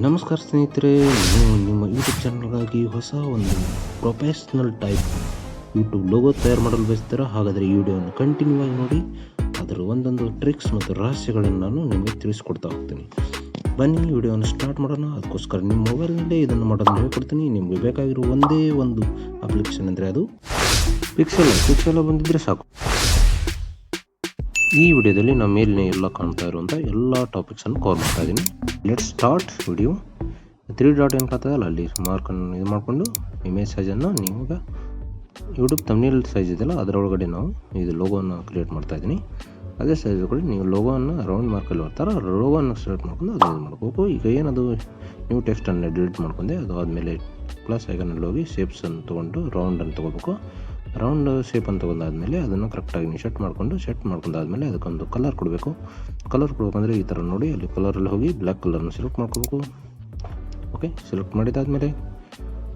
ನಮಸ್ಕಾರ ಸ್ನೇಹಿತರೆ, ನೀವು ನಿಮ್ಮ ಯೂಟ್ಯೂಬ್ ಚಾನಲ್ಗಾಗಿ ಹೊಸ ಒಂದು ಪ್ರೊಫೆಷ್ನಲ್ ಟೈಪ್ ಯೂಟ್ಯೂಬ್ ಲೋಗೋ ತಯಾರು ಮಾಡಲು ಬಯಸ್ತೀರಾ? ಹಾಗಾದರೆ ಈ ವಿಡಿಯೋವನ್ನು ಕಂಟಿನ್ಯೂ ಆಗಿ ನೋಡಿ. ಅದರ ಒಂದೊಂದು ಟ್ರಿಕ್ಸ್ ಮತ್ತು ರಹಸ್ಯಗಳನ್ನು ನಾನು ನಿಮಗೆ ತಿಳಿಸ್ಕೊಡ್ತಾ ಹೋಗ್ತೀನಿ. ಬನ್ನಿ ವಿಡಿಯೋವನ್ನು ಸ್ಟಾರ್ಟ್ ಮಾಡೋಣ. ಅದಕ್ಕೋಸ್ಕರ ನಿಮ್ಮ ಮೊಬೈಲ್ನಲ್ಲೇ ಇದನ್ನು ಮಾಡೋದನ್ನು ಹೇಳ್ಕೊಡ್ತೀನಿ. ನಿಮಗೆ ಬೇಕಾಗಿರೋ ಒಂದೇ ಒಂದು ಅಪ್ಲಿಕೇಶನ್ ಅಂದರೆ ಅದು ಪಿಕ್ಸೆಲ್ ಬಂದಿದ್ದರೆ ಸಾಕು. ಈ ವಿಡಿಯೋದಲ್ಲಿ ನಾನು ಮೇಲಿನ ಎಲ್ಲ ಕಾಣ್ತಾ ಇರುವಂಥ ಎಲ್ಲ ಟಾಪಿಕ್ಸನ್ನು ಕವರ್ ಮಾಡ್ತಾ ಇದ್ದೀನಿ. Let's start video. 3 ಡಾಟ್ ಏನು ಕಾಣ್ತದಲ್ಲ ಅಲ್ಲಿ ಮಾರ್ಕನ್ನು ಇದು ಮಾಡಿಕೊಂಡು ಇಮೇಜ್ ಸೈಜನ್ನು ನೀವು ಯೂಟ್ಯೂಬ್ ಥಂಬ್ನೇಲ್ ಸೈಜ್ ಇದೆಯಲ್ಲ ಅದರೊಳಗಡೆ ನಾವು ಇದು ಲೋಗೋವನ್ನು ಕ್ರಿಯೇಟ್ ಮಾಡ್ತಾ ಇದ್ದೀನಿ. ಅದೇ ಸೈಜ್ ಕೂಡ ನೀವು ಲೋಗೋವನ್ನು ರೌಂಡ್ ಮಾರ್ಕಲ್ಲಿ ಬರ್ತಾರೆ ಲೋಗೋವನ್ನು ಸೆಲೆಕ್ಟ್ ಮಾಡ್ಕೊಂಡು ಅದು ಇದು ಮಾಡ್ಕೋಬೇಕು. ಈಗ ಏನದು ನ್ಯೂ ಟೆಕ್ಸ್ಟನ್ನು ಡಿಲೀಟ್ ಮಾಡ್ಕೊಂಡೆ. ಅದು ಆದಮೇಲೆ ಪ್ಲಸ್ ಐಕನಲ್ಲಿ ಹೋಗಿ ಶೇಪ್ಸನ್ನು ತೊಗೊಂಡು ರೌಂಡನ್ನು ತೊಗೋಬೇಕು. ರೌಂಡ್ ಶೇಪನ್ನು ತೊಗೊಂಡಾದ್ಮೇಲೆ ಅದನ್ನು ಕರೆಕ್ಟಾಗಿ ನೀವು ಸೆಟ್ ಮಾಡ್ಕೊಂಡಾದ್ಮೇಲೆ ಅದಕ್ಕೊಂದು ಕಲರ್ ಕೊಡಬೇಕಂದ್ರೆ ಈ ಥರ ನೋಡಿ ಅಲ್ಲಿ ಕಲರಲ್ಲಿ ಹೋಗಿ ಬ್ಲ್ಯಾಕ್ ಕಲರ್ನ ಸೆಲೆಕ್ಟ್ ಮಾಡ್ಕೋಬೇಕು. ಓಕೆ, ಸೆಲೆಕ್ಟ್ ಮಾಡಿದಾದ್ಮೇಲೆ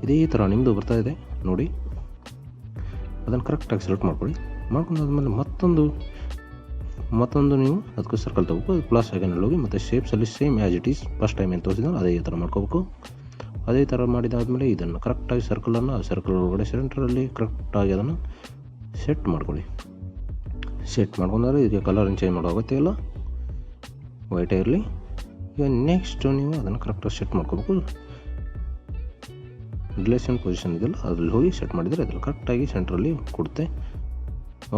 ಇದೇ ಥರ ನಿಮ್ಮದು ಬರ್ತಾ ಇದೆ ನೋಡಿ. ಅದನ್ನು ಕರೆಕ್ಟಾಗಿ ಸೆಲೆಕ್ಟ್ ಮಾಡ್ಕೊಂಡಾದ್ಮೇಲೆ ಮತ್ತೊಂದು ನೀವು ಅದಕ್ಕೆ ಸರ್ಕಲ್ ತೊಗೋಬೇಕು. ಪ್ಲಸ್ ಐಕನಲ್ಲಿ ಹೋಗಿ ಮತ್ತು ಶೇಪ್ಸಲ್ಲಿ same as it is first time ಏನು ತೋರಿಸಿದ್ರೆ ಅದೇ ಥರ ಮಾಡ್ಕೋಬೇಕು. ಅದೇ ಥರ ಮಾಡಿದಾದಮೇಲೆ ಇದನ್ನು ಕರೆಕ್ಟಾಗಿ ಸರ್ಕಲ್ ಒಳಗಡೆ ಸೆಂಟ್ರಲ್ಲಿ ಕರೆಕ್ಟಾಗಿ ಅದನ್ನು ಸೆಟ್ ಮಾಡ್ಕೊಂಡ್ರೆ ಇದಕ್ಕೆ ಕಲರನ್ನು ಚೇಂಜ್ ಮಾಡೋ ಅಗತ್ಯ ಇಲ್ಲ, ವೈಟೇ ಇರಲಿ. ಈಗ ನೆಕ್ಸ್ಟು ನೀವು ಅದನ್ನು ಕರೆಕ್ಟಾಗಿ ಸೆಟ್ ಮಾಡ್ಕೋಬೇಕು. ರಿಲೇಷನ್ ಪೊಸಿಷನ್ ಇದೆಯಲ್ಲ ಅದ್ರಲ್ಲಿ ಹೋಗಿ ಸೆಟ್ ಮಾಡಿದರೆ ಅದ್ರಲ್ಲಿ ಕರೆಕ್ಟಾಗಿ ಸೆಂಟ್ರಲ್ಲಿ ಕೊಡುತ್ತೆ.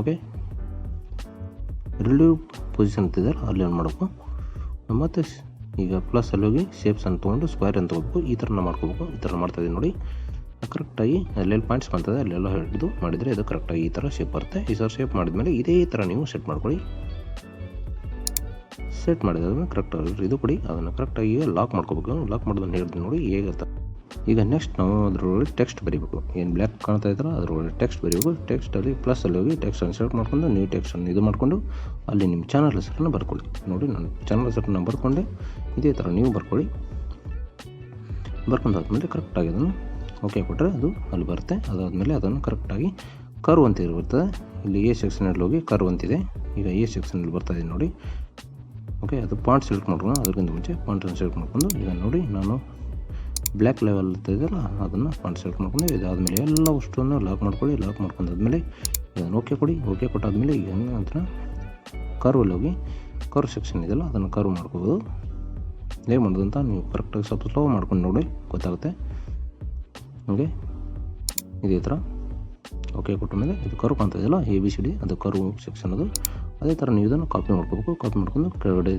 ಓಕೆ, ರಿಲೀವ್ ಪೊಸಿಷನ್ ಅಂತಿದ್ದಾರೆ ಅಲ್ಲಿ ಏನು ಮಾಡಬೇಕು. ಮತ್ತು ಈಗ ಪ್ಲಸ್ಸಲ್ಲಿ ಹೋಗಿ ಶೇಪ್ಸನ್ನು ತೊಗೊಂಡು ಸ್ಕ್ವೇರನ್ನು ತೊಗೋಬೇಕು. ಈ ಥರನ ಮಾಡ್ಕೋಬೇಕು. ಈ ಥರ ಮಾಡ್ತಾಯಿದ್ದೀನಿ ನೋಡಿ. ಕರೆಕ್ಟಾಗಿ ಅಲ್ಲೆಲ್ಲಿ ಪಾಯಿಂಟ್ಸ್ ಕಾಣ್ತದೆ ಅಲ್ಲೆಲ್ಲ ಹಿಡಿದು ಮಾಡಿದರೆ ಇದು ಕರೆಕ್ಟಾಗಿ ಈ ಥರ ಶೇಪ್ ಬರುತ್ತೆ. ಈ ಥರ ಶೇಪ್ ಮಾಡಿದ್ಮೇಲೆ ಇದೇ ಥರ ನೀವು ಸೆಟ್ ಮಾಡ್ಕೊಳ್ಳಿ. ಸೆಟ್ ಮಾಡಿದಾದ್ಮೇಲೆ ಕರೆಕ್ಟಾಗಿ ಇದು ಕೊಡಿ. ಅದನ್ನು ಕರೆಕ್ಟಾಗಿ ಲಾಕ್ ಮಾಡ್ಕೋಬೇಕು. ಲಾಕ್ ಮಾಡೋದನ್ನು ಹೇಳ್ತೀನಿ ನೋಡಿ ಹೇಗೆ. ಈಗ ನೆಕ್ಸ್ಟ್ ನಾವು ಅದರೊಳಗೆ ಟೆಕ್ಸ್ಟ್ ಬರೀಬೇಕು. ಏನು ಬ್ಲ್ಯಾಕ್ ಕಾಣ್ತಾ ಇದ್ರೆ ಅದರೊಳಗೆ ಟೆಕ್ಸ್ಟ್ ಬರೀಬೇಕು. ಟೆಕ್ಸ್ಟಲ್ಲಿ ಪ್ಲಸ್ಸಲ್ಲಿ ಹೋಗಿ ಟೆಕ್ಸ್ಟನ್ನು ಸೆಲೆಕ್ಟ್ ಮಾಡ್ಕೊಂಡು ನ್ಯೂ ಟೆಕ್ಸ್ಟನ್ನು ಇದು ಮಾಡಿಕೊಂಡು ಅಲ್ಲಿ ನಿಮ್ಮ ಚಾನಲ್ ಹೆಸರನ್ನು ಬರ್ಕೊಳ್ಳಿ. ನೋಡಿ ನಾನು ಚಾನಲ್ ಹೆಸರನ್ನು ಬರ್ಕೊಂಡೆ. ಇದೇ ಥರ ನೀವು ಬರ್ಕೊಳ್ಳಿ. ಬರ್ಕೊಂಡಾದ್ಮೇಲೆ ಕರೆಕ್ಟಾಗಿ ಅದನ್ನು ಓಕೆ ಕೊಟ್ಟರೆ ಅದು ಅಲ್ಲಿ ಬರುತ್ತೆ. ಅದಾದಮೇಲೆ ಅದನ್ನು ಕರೆಕ್ಟಾಗಿ ಕರ್ವ್ ಅಂತ ಇರ್ತದೆ. ಇಲ್ಲಿ ಎ ಸೆಕ್ಷನಲ್ಲಿ ಹೋಗಿ ಕರ್ವ್ ಅಂತಿದೆ. ಈಗ ಎ ಸೆಕ್ಷನಲ್ಲಿ ಬರ್ತಾಯಿದ್ದೀನಿ ನೋಡಿ. ಓಕೆ, ಅದು ಪಾಯಿಂಟ್ ಸೆಲೆಕ್ಟ್ ಮಾಡ್ಕೊಂಡು ಅದಕ್ಕಿಂತ ಮುಂಚೆ ಪಾಯಿಂಟನ್ನು ಸೆಲೆಕ್ಟ್ ಮಾಡ್ಕೊಂಡು ಈಗ ನೋಡಿ ನಾನು ಬ್ಲ್ಯಾಕ್ ಲೆವೆಲ್ ಇದೆಯಲ್ಲ ಅದನ್ನು ಪಾಯಿಂಟ್ ಸೆಲೆಕ್ಟ್ ಮಾಡ್ಕೊಂಡು ಇದಾದಮೇಲೆ ಎಲ್ಲ ಅಷ್ಟನ್ನು ಲಾಕ್ ಮಾಡ್ಕೊಂಡಾದ್ಮೇಲೆ ಇದನ್ನು ಓಕೆ ಕೊಡಿ. ಓಕೆ ಕೊಟ್ಟಾದ್ಮೇಲೆ ಈಗ ನಂತರ ಕರ್ವಲ್ಲಿ ಹೋಗಿ ಕರ್ವ್ ಸೆಕ್ಷನ್ ಇದೆಯಲ್ಲ ಅದನ್ನು ಕರ್ವ್ ಮಾಡ್ಕೋಬೋದು. ಹೇಗೆ ಮಾಡೋದು ಅಂತ ನೀವು ಕರೆಕ್ಟಾಗಿ ಸ್ವಲ್ಪ ಸ್ಲೋ ಮಾಡ್ಕೊಂಡು ನೋಡಿ ಗೊತ್ತಾಗುತ್ತೆ. ಹಾಗೆ ಇದೇ ಥರ ಓಕೆ ಕೊಟ್ಟ ಮೇಲೆ ಇದು ಕರ್ವ್ ಕಾಣ್ತಾ ಇದೆಯಲ್ಲ ABCD ಅದು ಕರ್ವ್ ಸೆಕ್ಷನ್ ಅದು. ಅದೇ ಥರ ನೀವು ಇದನ್ನು ಕಾಪಿ ಮಾಡ್ಕೊಂಡು ಕೆಳಗಡೆ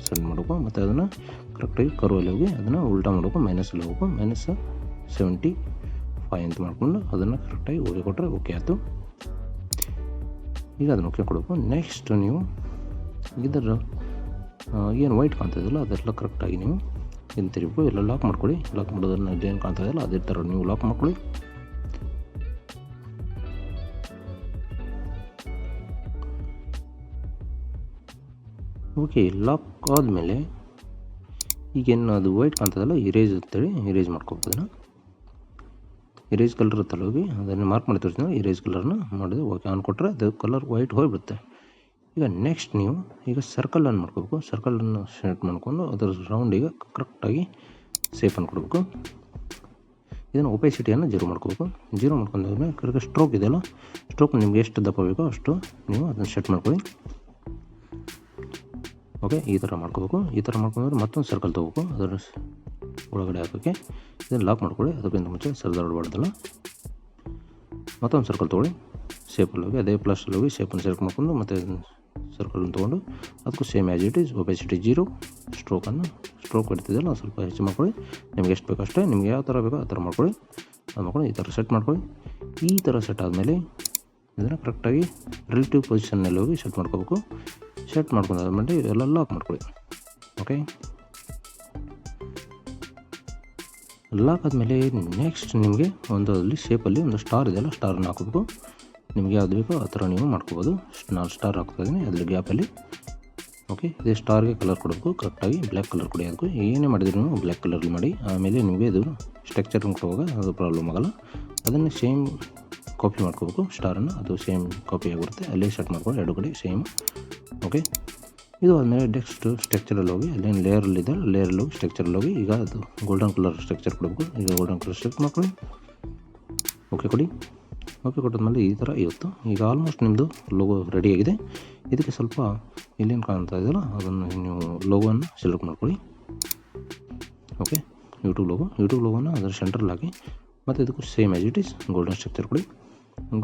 ಸೆಂಡ್ ಮಾಡಬೇಕು. ಮತ್ತು ಅದನ್ನು ಕರೆಕ್ಟಾಗಿ ಕರ್ವಲ್ಲಿ ಹೋಗಿ ಅದನ್ನು ಉಲ್ಟಾ ಮಾಡಬೇಕು. ಮೈನಸಲ್ಲಿ ಹೋಗಬೇಕು. -75 ಅಂತ ಮಾಡಿಕೊಂಡು ಅದನ್ನು ಕರೆಕ್ಟಾಗಿ ಓಕೆ ಕೊಟ್ಟರೆ ಓಕೆ ಆಯಿತು. ಈಗ ಅದನ್ನು ಓಕೆ ಕೊಡಬೇಕು. ನೆಕ್ಸ್ಟ್ ನೀವು ಇದರ ಏನು ವೈಟ್ ಕಾಣ್ತಾ ಇದೆಯಲ್ಲ ಅದೆಲ್ಲ ಕರೆಕ್ಟಾಗಿ ನೀವು ಏನು ತಿರುಗಬೇಕು. ಎಲ್ಲ ಲಾಕ್ ಮಾಡ್ಕೊಳ್ಳಿ. ಲಾಕ್ ಮಾಡೋದನ್ನು ಏನು ಕಾಣ್ತಾ ಇದೆಯಲ್ಲ ಅದೇ ಥರ ನೀವು ಲಾಕ್ ಮಾಡ್ಕೊಳ್ಳಿ. ಓಕೆ, ಲಾಕ್ ಆದಮೇಲೆ ಈಗೇನು ಅದು ವೈಟ್ ಕಾಣ್ತದಲ್ಲ ಇರೇಜ್ ಅಂತೇಳಿ ಇರೇಜ್ ಮಾಡ್ಕೋಬೇಕು. ಅದನ್ನು ಇರೇಜ್ ಕಲರ್ ಇರುತ್ತಲ್ಲ ಹೋಗಿ ಅದನ್ನು ಮಾರ್ಕ್ ಮಾಡಿ ತೋರಿಸ್ತೀನಿ. ಇರೇಜ್ ಕಲರ್ನ ಮಾಡಿದ್ರೆ ಓಕೆ ಆನ್ ಕೊಟ್ಟರೆ ಅದು ಕಲರ್ ವೈಟ್ ಹೋಗಿಬಿಡುತ್ತೆ. ಈಗ ನೆಕ್ಸ್ಟ್ ನೀವು ಈಗ ಸರ್ಕಲನ್ನು ಮಾಡ್ಕೋಬೇಕು. ಸರ್ಕಲನ್ನು ಸೆಲೆಕ್ಟ್ ಮಾಡ್ಕೊಂಡು ಅದರ ರೌಂಡಿಗೆ ಕರೆಕ್ಟಾಗಿ ಶೇಪನ್ನು ಕೊಡಬೇಕು. ಇದನ್ನು ಒಪೆಸಿಟಿಯನ್ನು 0 ಮಾಡ್ಕೋಬೇಕು. 0 ಮಾಡ್ಕೊಂಡಾದ್ಮೇಲೆ ಕರೆಕ್ಟ್ ಸ್ಟ್ರೋಕ್ ಇದೆಯಲ್ಲ ಸ್ಟ್ರೋಕ್ ನಿಮ್ಗೆ ಎಷ್ಟು ದಪ್ಪ ಬೇಕೋ ಅಷ್ಟು ನೀವು ಅದನ್ನು ಸೆಟ್ ಮಾಡ್ಕೊಳ್ಳಿ. ಓಕೆ, ಈ ಥರ ಮಾಡ್ಕೋಬೇಕು. ಈ ಥರ ಮಾಡ್ಕೊಂಡ್ರೆ ಮತ್ತೊಂದು ಸರ್ಕಲ್ ತೊಗೋಬೇಕು. ಅದರ ಒಳಗಡೆ ಹಾಕೋಕ್ಕೆ ಇದನ್ನು ಲಾಕ್ ಮಾಡ್ಕೊಳ್ಳಿ. ಅದಕ್ಕಿಂತ ಮುಂಚೆ ಸರಿದಾಡಬಾರ್ದಲ್ಲ. ಮತ್ತೊಂದು ಸರ್ಕಲ್ ತೊಗೊಳ್ಳಿ. ಶೇಪಲ್ಲಿ ಹೋಗಿ ಅದೇ ಪ್ಲಸ್ಸಲ್ಲಿ ಹೋಗಿ ಶೇಪನ್ನು ಸೆಲೆಕ್ಟ್ ಮಾಡ್ಕೊಂಡು ಮತ್ತು ಸರ್ಕಲನ್ನು ತೊಗೊಂಡು ಅದಕ್ಕೂ same as it is opacity 0 stroke ಇಡ್ತಿದ್ದಲ್ಲ ಸ್ವಲ್ಪ ಹೆಚ್ಚು ಮಾಡ್ಕೊಳ್ಳಿ. ನಿಮ್ಗೆ ಎಷ್ಟು ಬೇಕೋ ಅಷ್ಟೇ. ನಿಮ್ಗೆ ಯಾವ ಥರ ಬೇಕೋ ಆ ಥರ ಮಾಡ್ಕೊಳ್ಳಿ. ಅದು ಮಾಡ್ಕೊಂಡು ಈ ಥರ ಸೆಟ್ ಮಾಡ್ಕೊಳ್ಳಿ. ಈ ಥರ ಸೆಟ್ ಆದಮೇಲೆ ಇದನ್ನು ಕರೆಕ್ಟಾಗಿ ರಿಲೇಟಿವ್ ಪೊಸಿಷನ್ನಲ್ಲಿ ಹೋಗಿ ಸೆಟ್ ಮಾಡ್ಕೋಬೇಕು. ಸೆಟ್ ಮಾಡ್ಕೊಂಡಾದ್ಮೇಲೆ ಎಲ್ಲ ಲಾಕ್ ಮಾಡ್ಕೊಳ್ಳಿ. ಓಕೆ, ಲಾಕ್ ಆದಮೇಲೆ ನೆಕ್ಸ್ಟ್ ನಿಮಗೆ ಒಂದು ಅಲ್ಲಿ ಶೇಪಲ್ಲಿ ಒಂದು ಸ್ಟಾರ್ ಇದೆಯಲ್ಲ ಸ್ಟಾರನ್ನು ಹಾಕೋಬೇಕು. ನಿಮಗೆ ಯಾವ್ದು ಬೇಕೋ ಆ ಥರ ನೀವು ಮಾಡ್ಕೋಬೋದು. ನಾನು ಸ್ಟಾರ್ ಹಾಕ್ತಾಯಿದ್ದೀನಿ ಅದ್ರ ಗ್ಯಾಪಲ್ಲಿ. ಓಕೆ, ಇದೇ ಸ್ಟಾರ್ಗೆ ಕಲರ್ ಕೊಡಬೇಕು. ಕರೆಕ್ಟಾಗಿ ಬ್ಲ್ಯಾಕ್ ಕಲರ್ ಕೊಡಿ. ಅದಕ್ಕೂ ಏನೇ ಮಾಡಿದ್ರು ನೀವು ಬ್ಲ್ಯಾಕ್ ಕಲರಲ್ಲಿ ಮಾಡಿ. ಆಮೇಲೆ ನಿಮಗೆ ಇದು ಸ್ಟ್ರಕ್ಚರ್ ಕೊಡುವಾಗ ಅದು ಪ್ರಾಬ್ಲಮ್ ಆಗೋಲ್ಲ. ಅದನ್ನು ಸೇಮ್ ಕಾಪಿ ಮಾಡ್ಕೋಬೇಕು ಸ್ಟಾರನ್ನು. ಅದು ಸೇಮ್ ಕಾಪಿ ಆಗಿರುತ್ತೆ. ಅಲ್ಲೇ ಸೆಟ್ ಮಾಡ್ಕೊಂಡು ಎರಡು ಕಡೆ ಸೇಮ್. ಓಕೆ, ಇದು ಆದಮೇಲೆ ನೆಕ್ಸ್ಟ್ ಸ್ಟ್ರಕ್ಚರಲ್ಲಿ ಹೋಗಿ ಅಲ್ಲೇನು ಲೇಯರಲ್ಲಿದೆ ಲೇಯರಲ್ಲಿ ಹೋಗಿ ಸ್ಟ್ರಕ್ಚರಲ್ಲಿ ಹೋಗಿ ಈಗ ಅದು ಗೋಲ್ಡನ್ ಕಲರ್ ಸ್ಟ್ರಕ್ಚರ್ ಕೊಡಬೇಕು. ಈಗ ಗೋಲ್ಡನ್ ಕಲರ್ ಸ್ಟ್ರಕ್ಚರ್ ಮಾಡ್ಕೊಳ್ಳಿ, ಓಕೆ ಕೊಡಿ. ಓಕೆ ಕೊಟ್ಟಾದ್ಮೇಲೆ ಈ ಥರ ಇವತ್ತು ಈಗ ಆಲ್ಮೋಸ್ಟ್ ನಿಮ್ಮದು ಲೋಗೋ ರೆಡಿಯಾಗಿದೆ. ಇದಕ್ಕೆ ಸ್ವಲ್ಪ ಇಲ್ಲೇನು ಕಾಣ್ತಾ ಇದೆಯಲ್ಲ ಅದನ್ನು ನೀವು ಲೋಗೋವನ್ನು ಸೆಲೆಕ್ಟ್ ಮಾಡ್ಕೊಳ್ಳಿ. ಓಕೆ, ಯೂಟ್ಯೂಬ್ ಲೋಗೋನ ಅದರ ಸೆಂಟ್ರಲ್ಲಿ ಹಾಕಿ ಮತ್ತು ಇದಕ್ಕೂ same as it is golden structure ಕೊಡಿ.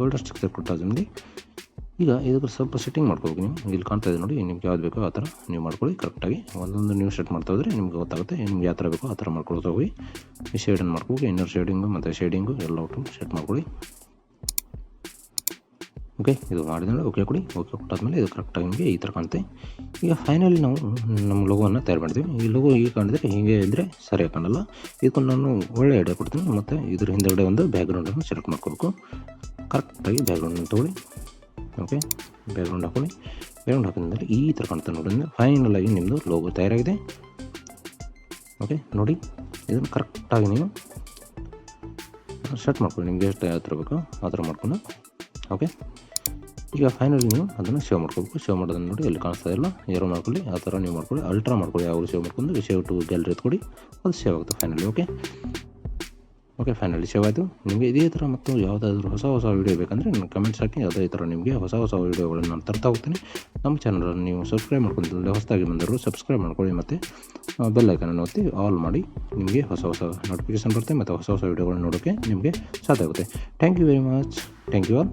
ಗೋಲ್ಡನ್ ಸ್ಟ್ರಕ್ಚರ್ ಕೊಟ್ಟಾದ್ಮೇಲೆ ಈಗ ಇದಕ್ಕೆ ಸ್ವಲ್ಪ ಸೆಟ್ಟಿಂಗ್ ಮಾಡ್ಕೋಬೇಕು. ನೀವು ಇಲ್ಲಿ ಕಾಣ್ತಾ ಇದೆ ನೋಡಿ, ನಿಮ್ಗೆ ಯಾವ್ದು ಬೇಕೋ ಆ ಥರ ನೀವು ಮಾಡ್ಕೊಳ್ಳಿ ಕರೆಕ್ಟಾಗಿ. ಒಂದೊಂದು ನೀವು ಸೆಟ್ ಮಾಡ್ತಾ ಹೋದರೆ ನಿಮ್ಗೆ ಗೊತ್ತಾಗುತ್ತೆ ನಿಮ್ಗೆ ಯಾವ ಥರ ಬೇಕೋ ಆ ಥರ ಮಾಡ್ಕೊಳ್ತಾ ಹೋಗಿ. ಈ ಶೇಡನ್ನು ಮಾಡ್ಕೋಬೇಕು, ಇನ್ನರ್ ಶೇಡಿಂಗು ಮತ್ತು ಶೇಡಿಂಗು ಎಲ್ಲ ಒಟ್ಟು ಸೆಟ್ ಮಾಡ್ಕೊಳ್ಳಿ. ಓಕೆ, ಇದು ಮಾಡಿದ್ರೆ ಓಕೆ ಕೊಡಿ. ಓಕೆ ಕೊಟ್ಟಾದ್ಮೇಲೆ ಇದು ಕರೆಕ್ಟಾಗಿ ನಿಮಗೆ ಈ ಥರ ಕಾಣುತ್ತೆ. ಈಗ ಫೈನಲಿ ನಾವು ನಮ್ಮ ಲೋಗೋವನ್ನು ತಯಾರು ಮಾಡಿದ್ವಿ. ಈ ಲೋಗೋ ಹೀಗೆ ಕಾಣಿದ್ರೆ ಹೀಗೆ ಇದ್ದರೆ ಸರಿಯಾಗಿ ಕಾಣಲ್ಲ. ಇದಕ್ಕೆ ನಾನು ಒಳ್ಳೆ ಐಡಿಯಾ ಕೊಡ್ತೀನಿ. ಮತ್ತು ಇದ್ರ ಹಿಂದೆಗಡೆ ಒಂದು ಬ್ಯಾಕ್ಗ್ರೌಂಡನ್ನು ಸೆಲೆಕ್ಟ್ ಮಾಡ್ಕೋಬೇಕು. ಕರೆಕ್ಟಾಗಿ ಬ್ಯಾಕ್ಗ್ರೌಂಡನ್ನು ತೊಗೊಳ್ಳಿ. ಓಕೆ, ಬ್ಯಾಕ್ಗ್ರೌಂಡ್ ಹಾಕೊಳ್ಳಿ. ಬ್ಯಾಕ್ಗ್ರೌಂಡ್ ಹಾಕಿದ್ಮೇಲೆ ಈ ಥರ ಕಾಣ್ತಾ ನೋಡಿ, ಫೈನಲಾಗಿ ನಿಮ್ಮದು ಲೋಗೋ ತಯಾರಾಗಿದೆ. ಓಕೆ ನೋಡಿ, ಇದನ್ನು ಕರೆಕ್ಟಾಗಿ ನೀವು ಸೆಟ್ ಮಾಡ್ಕೊಳ್ಳಿ. ನಿಮಗೆ ಎಷ್ಟು ಯಾವ ಥರ ಬೇಕೋ ಆ ಥರ ಮಾಡ್ಕೊಂಡು. ಓಕೆ, ಈಗ ಫೈನಲಿ ನೀವು ಅದನ್ನು ಸೇವ್ ಮಾಡ್ಕೋಬೇಕು. ಸೇವ್ ಮಾಡೋದನ್ನು ನೋಡಿ ಎಲ್ಲಿ ಕಾಣಿಸ್ತಾ ಇಲ್ಲ ಏರೋ ಮಾಡ್ಕೊಳ್ಳಿ, ಆ ಥರ ನೀವು ಮಾಡ್ಕೊಳ್ಳಿ. ಅಲ್ಟ್ರಾ ಮಾಡ್ಕೊಳ್ಳಿ, ಯಾವಾಗ ಸೇವ್ ಮಾಡ್ಕೊಂಡು ಸೇವ್ ಟು ಗ್ಯಾಲರಿ ಎತ್ಕೊಡಿ, ಅದು ಸೇವ್ ಆಗುತ್ತೆ ಫೈನಲಿ. ಓಕೆ ಫೈನಲಿ ಸೇವ್ ಆಯಿತು. ನಿಮಗೆ ಇದೇ ಥರ ಮತ್ತು ಯಾವುದಾದ್ರೂ ಹೊಸ ವೀಡಿಯೋ ಬೇಕಂದರೆ ನನ್ನ ಕಮೆಂಟ್ಸ್ ಹಾಕಿ. ಅದೇ ಥರ ನಿಮಗೆ ಹೊಸ ವೀಡಿಯೋಗಳನ್ನು ನಾನು ತರ್ತಾ ಹೋಗ್ತೀನಿ. ನಮ್ಮ ಚಾನಲನ್ನು ನೀವು ಸಬ್ಸ್ಕ್ರೈಬ್ ಮಾಡ್ಕೊಂಡು ಹೊಸದಾಗಿ ಬಂದವರು ಸಬ್ಸ್ಕ್ರೈಬ್ ಮಾಡ್ಕೊಳ್ಳಿ ಮತ್ತು ಬೆಲ್ ಐಕನನ್ನು ಒತ್ತಿ ಆಲ್ ಮಾಡಿ. ನಿಮಗೆ ಹೊಸ ನೋಟಿಫಿಕೇಷನ್ ಬರುತ್ತೆ ಮತ್ತು ಹೊಸ ವೀಡಿಯೋಗಳನ್ನ ನೋಡೋಕ್ಕೆ ನಿಮಗೆ ಸಾಧ್ಯ ಆಗುತ್ತೆ. Thank you very much. Thank you all.